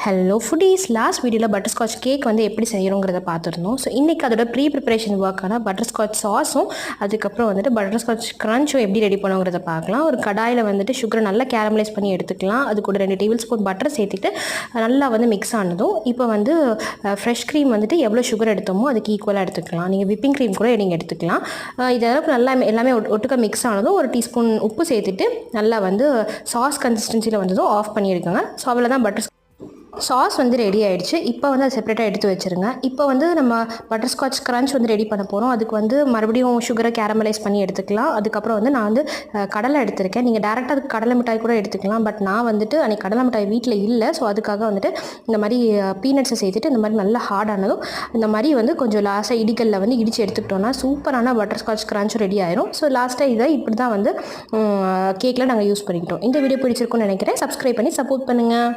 Hello foodies, last வீடியோவில் butterscotch cake வந்து எப்படி செய்யணுங்கிறத பார்த்துருந்தோம். ஸோ இன்றைக்கி அதோட ப்ரிப்பரேஷன் ஒர்க்கான பட்டர்ஸ்காட்ச் சாஸும் அதுக்கப்புறம் வந்துட்டு பட்டர்ஸ்காட்ச் க்ரன்ச்சும் எப்படி ரெடி பண்ணுங்கிறத பார்க்கலாம். ஒரு கடாயில் வந்துட்டு சுகரை நல்லா கேரமலைஸ் பண்ணி எடுத்துக்கலாம். அது கூட 2 டேபிள் ஸ்பூன் பட்டர் சேர்த்துட்டு நல்லா வந்து மிக்ஸ் ஆனதும் இப்போ வந்து ஃப்ரெஷ் க்ரீம் வந்துட்டு எவ்வளோ சுகர் எடுத்தோமோ அதுக்கு ஈக்குவலாக எடுத்துக்கலாம். நீங்கள் விப்பிங் க்ரீம் கூட நீங்கள் எடுத்துக்கலாம். இதளவுக்கு நல்லா எல்லாமே ஒட்டுக்க மிக்ஸ் ஆனதும் ஒரு டீஸ்பூன் உப்பு சேர்த்துட்டு நல்லா வந்து சாஸ் கன்சிஸ்டன்சியில் வந்ததும் ஆஃப் பண்ணி எடுக்கோங்க. ஸோ அவ்வளோ தான் பட்டர் சாஸ் வந்து ரெடி ஆகிடுச்சு. இப்போ வந்து அதை செப்பரேட்டாக எடுத்து வச்சுருங்க. இப்போ வந்து நம்ம பட்டர்ஸ்காட்ச் க்ரன்ச் வந்து ரெடி பண்ண போகிறோம். அதுக்கு வந்து மறுபடியும் சுகரை கேரமலைஸ் பண்ணி எடுத்துக்கலாம். அதுக்கப்புறம் வந்து நான் வந்து கடலை எடுத்திருக்கேன். நீங்கள் டேரெக்டாக அதுக்கு கடலை மிட்டாய் கூட எடுத்துக்கலாம். பட் நான் வந்துட்டு அன்றைக்கி கடலை மிட்டாய் வீட்டில் இல்லை. ஸோ அதுக்காக வந்துட்டு இந்த மாதிரி பீனட்ஸை சேர்த்துட்டு இந்த மாதிரி நல்லா ஹார்டானதும் இந்த மாதிரி வந்து கொஞ்சம் லாஸ்ட்டாக இடிக்கல்ல வந்து இடித்து எடுத்துக்கிட்டோன்னா சூப்பரான பட்டர்ஸ்காட்ச் க்ரன்ச் ரெடி ஆயிரும். ஸோ லாஸ்ட்டாக இதை இப்படி தான் வந்து கேக்கில் நாங்கள் யூஸ் பண்ணிக்கிட்டோம். இந்த வீடியோ பிடிச்சிருக்குன்னு நினைக்கிறேன். சப்ஸ்கிரைப் பண்ணி சப்போர்ட் பண்ணுங்கள்.